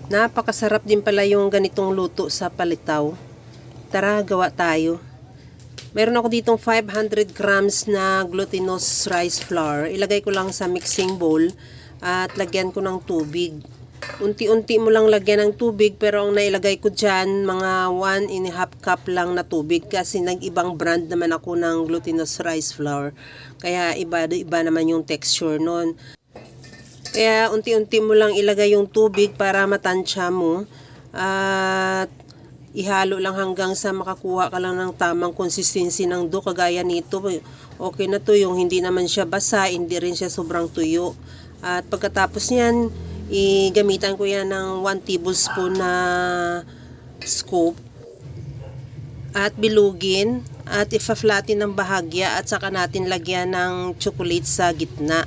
Napakasarap din pala yung ganitong luto sa palitaw. Tara, gawa tayo. Meron ako ditong 500 grams na glutinous rice flour. Ilagay ko lang sa mixing bowl at lagyan ko ng tubig. Unti-unti mo lang lagyan ng tubig, pero ang nailagay ko dyan, mga 1½ cup lang na tubig kasi nag-ibang brand naman ako ng glutinous rice flour. Kaya iba naman yung texture nun. Kaya unti-unti mo lang ilagay yung tubig para matansya mo at ihalo lang hanggang sa makakuha ka lang ng tamang consistency ng dough. Kagaya nito, okay na to, yung hindi naman siya basa, hindi rin siya sobrang tuyo. At pagkatapos niyan, gamitan ko yan ng 1 tablespoon na scoop at bilugin at ifa-flatten ng bahagya at saka natin lagyan ng chocolate sa gitna.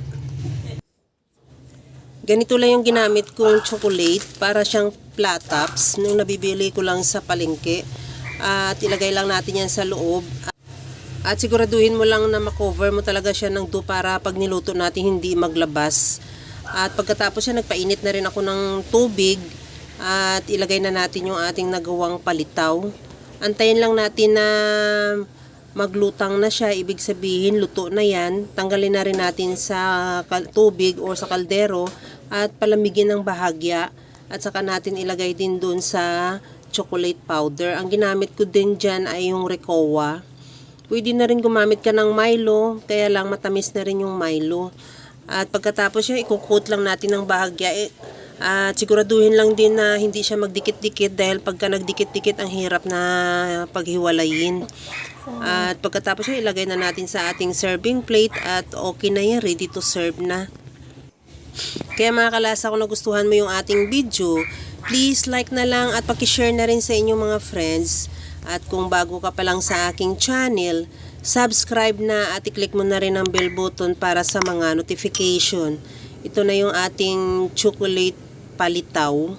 Ganito lang yung ginamit kong chocolate, para siyang flat tops nung nabibili ko lang sa palengke. At ilagay lang natin yan sa loob. At siguraduhin mo lang na makover mo talaga siya ng dough para pag niluto natin hindi maglabas. At pagkatapos yan, nagpainit na rin ako ng tubig at ilagay na natin yung ating nagawang palitaw. Antayin lang natin na maglutang na siya, ibig sabihin luto na yan. Tanggalin na rin natin sa tubig o sa kaldero at palamigin ng bahagya at saka natin ilagay din dun sa chocolate powder. Ang ginamit ko din dyan ay yung Ricoa. Pwede na rin gumamit ka ng Milo, kaya lang matamis na rin yung Milo. At pagkatapos yun, ikukot lang natin ng bahagya. At siguraduhin lang din na hindi siya magdikit-dikit dahil pagka nagdikit-dikit ang hirap na paghiwalayin. At pagkatapos yun, ilagay na natin sa ating serving plate at okay na yan, ready to serve na. Kaya mga kalasa, kung nagustuhan mo yung ating video, please like na lang at pakishare na rin sa inyong mga friends. At kung bago ka pa lang sa aking channel, subscribe na at i-click mo na rin ang bell button para sa mga notification. Ito na yung ating chocolate palitaw.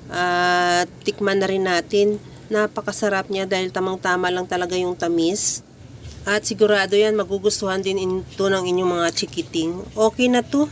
At tikman na rin natin. Napakasarap niya dahil tamang-tama lang talaga yung tamis. At sigurado yan, magugustuhan din ito ng inyong mga chikiting. Okay na to.